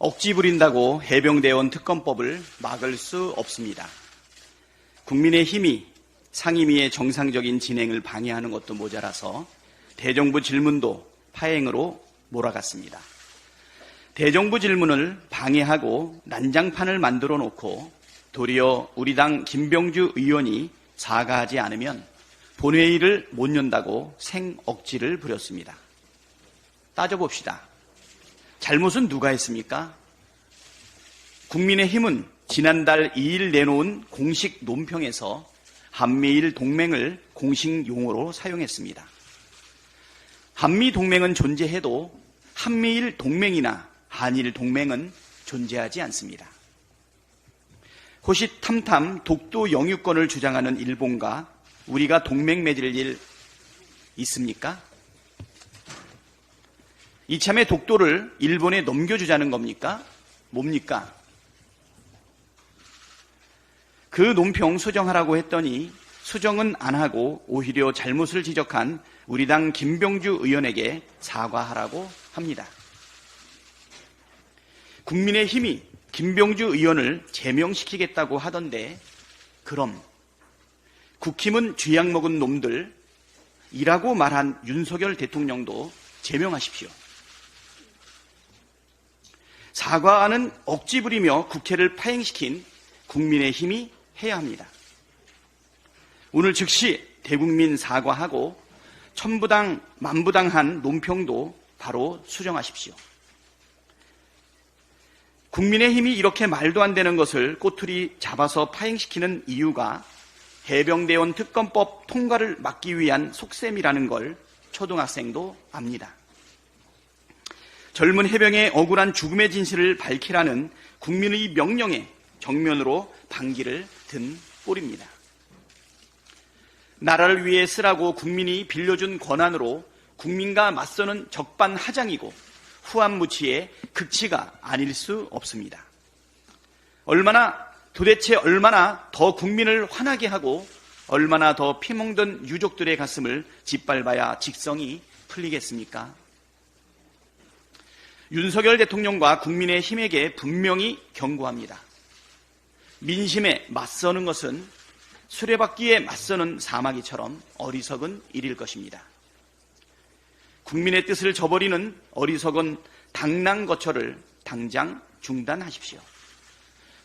억지 부린다고 해병대원 특검법을 막을 수 없습니다. 국민의힘이 상임위의 정상적인 진행을 방해하는 것도 모자라서 대정부 질문도 파행으로 몰아갔습니다. 대정부 질문을 방해하고 난장판을 만들어 놓고 도리어 우리 당 김병주 의원이 사과하지 않으면 본회의를 못 연다고 생억지를 부렸습니다. 따져봅시다. 잘못은 누가 했습니까? 국민의힘은 지난달 2일 내놓은 공식 논평에서 한미일 동맹을 공식 용어로 사용했습니다. 한미 동맹은 존재해도 한미일 동맹이나 한일 동맹은 존재하지 않습니다. 호시탐탐 독도 영유권을 주장하는 일본과 우리가 동맹 맺을 일 있습니까? 이참에 독도를 일본에 넘겨주자는 겁니까? 뭡니까? 그 논평 수정하라고 했더니 수정은 안 하고 오히려 잘못을 지적한 우리 당 김병주 의원에게 사과하라고 합니다. 국민의힘이 김병주 의원을 제명시키겠다고 하던데 그럼 국힘은 쥐약 먹은 놈들이라고 말한 윤석열 대통령도 제명하십시오. 사과하는 억지 부리며 국회를 파행시킨 국민의힘이 해야 합니다. 오늘 즉시 대국민 사과하고 천부당 만부당한 논평도 바로 수정하십시오. 국민의힘이 이렇게 말도 안 되는 것을 꼬투리 잡아서 파행시키는 이유가 해병대원 특검법 통과를 막기 위한 속셈이라는 걸 초등학생도 압니다. 젊은 해병의 억울한 죽음의 진실을 밝히라는 국민의 명령에 정면으로 반기를 든 꼴입니다. 나라를 위해 쓰라고 국민이 빌려준 권한으로 국민과 맞서는 적반하장이고 후한무치의 극치가 아닐 수 없습니다. 도대체 얼마나 더 국민을 화나게 하고 얼마나 더 피멍든 유족들의 가슴을 짓밟아야 직성이 풀리겠습니까? 윤석열 대통령과 국민의힘에게 분명히 경고합니다. 민심에 맞서는 것은 수레바퀴에 맞서는 사마귀처럼 어리석은 일일 것입니다. 국민의 뜻을 저버리는 어리석은 당랑거처를 당장 중단하십시오.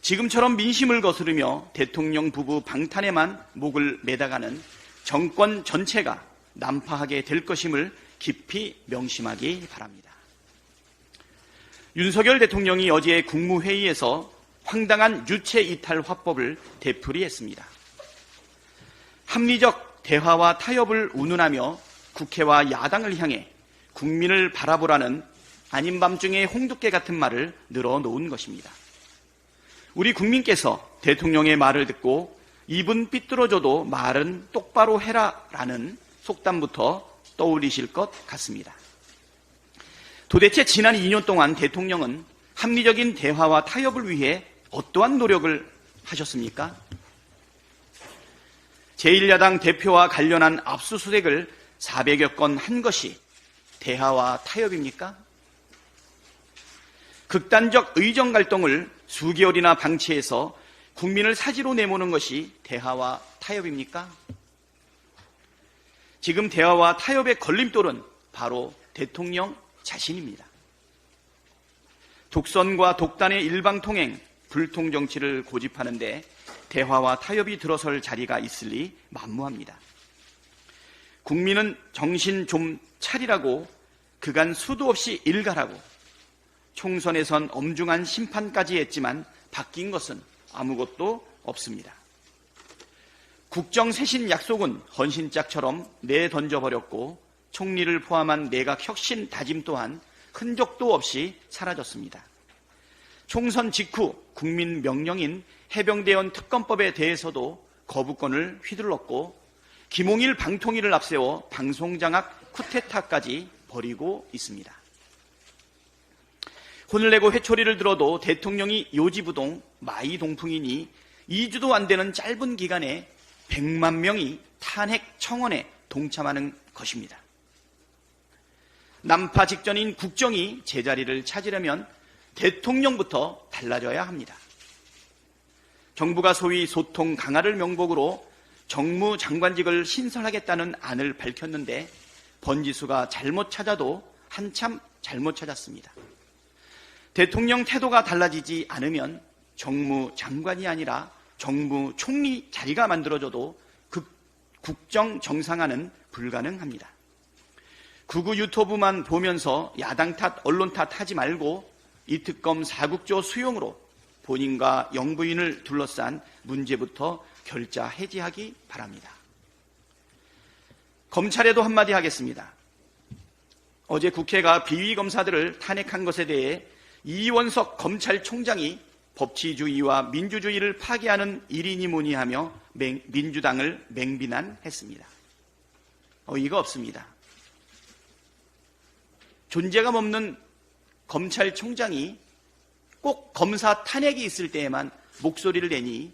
지금처럼 민심을 거스르며 대통령 부부 방탄에만 목을 매다가는 정권 전체가 난파하게 될 것임을 깊이 명심하기 바랍니다. 윤석열 대통령이 어제 국무회의에서 황당한 유체 이탈 화법을 되풀이했습니다. 합리적 대화와 타협을 운운하며 국회와 야당을 향해 국민을 바라보라는 아닌 밤중에 홍두깨 같은 말을 늘어놓은 것입니다. 우리 국민께서 대통령의 말을 듣고 입은 삐뚤어져도 말은 똑바로 해라라는 속담부터 떠올리실 것 같습니다. 도대체 지난 2년 동안 대통령은 합리적인 대화와 타협을 위해 어떠한 노력을 하셨습니까? 제1야당 대표와 관련한 압수수색을 400여 건 한 것이 대화와 타협입니까? 극단적 의정 갈등을 수개월이나 방치해서 국민을 사지로 내모는 것이 대화와 타협입니까? 지금 대화와 타협의 걸림돌은 바로 대통령 자신입니다. 독선과 독단의 일방통행, 불통정치를 고집하는데 대화와 타협이 들어설 자리가 있을 리 만무합니다. 국민은 정신 좀 차리라고 그간 수도 없이 일가라고 총선에선 엄중한 심판까지 했지만 바뀐 것은 아무것도 없습니다. 국정쇄신 약속은 헌신짝처럼 내던져버렸고 총리를 포함한 내각 혁신 다짐 또한 흔적도 없이 사라졌습니다. 총선 직후 국민 명령인 해병대원 특검법에 대해서도 거부권을 휘둘렀고 김홍일 방통위를 앞세워 방송장악 쿠데타까지 벌이고 있습니다. 혼을 내고 회초리를 들어도 대통령이 요지부동 마이동풍이니 2주도 안 되는 짧은 기간에 100만 명이 탄핵 청원에 동참하는 것입니다. 난파 직전인 국정이 제자리를 찾으려면 대통령부터 달라져야 합니다. 정부가 소위 소통 강화를 명목으로 정무장관직을 신설하겠다는 안을 밝혔는데 번지수가 잘못 찾아도 한참 잘못 찾았습니다. 대통령 태도가 달라지지 않으면 정무장관이 아니라 정무총리 자리가 만들어져도 국정 정상화는 불가능합니다. 극우 유튜브만 보면서 야당 탓, 언론 탓 하지 말고 이 특검 4국조 수용으로 본인과 영부인을 둘러싼 문제부터 결자 해지하기 바랍니다. 검찰에도 한마디 하겠습니다. 어제 국회가 비위검사들을 탄핵한 것에 대해 이원석 검찰총장이 법치주의와 민주주의를 파괴하는 일이니 뭐니 하며 민주당을 맹비난했습니다. 어이가 없습니다. 존재감 없는 검찰총장이 꼭 검사 탄핵이 있을 때에만 목소리를 내니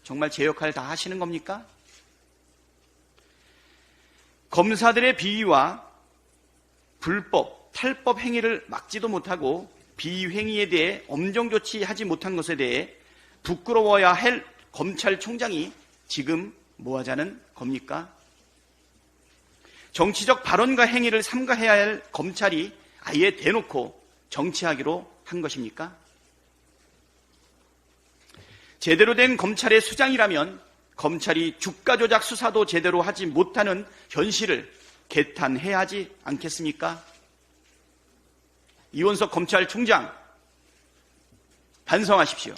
정말 제 역할 다 하시는 겁니까? 검사들의 비위와 불법, 탈법 행위를 막지도 못하고 비행위에 대해 엄정 조치하지 못한 것에 대해 부끄러워야 할 검찰총장이 지금 뭐 하자는 겁니까? 정치적 발언과 행위를 삼가해야 할 검찰이 아예 대놓고 정치하기로 한 것입니까? 제대로 된 검찰의 수장이라면 검찰이 주가 조작 수사도 제대로 하지 못하는 현실을 개탄해야 하지 않겠습니까? 이원석 검찰총장 반성하십시오.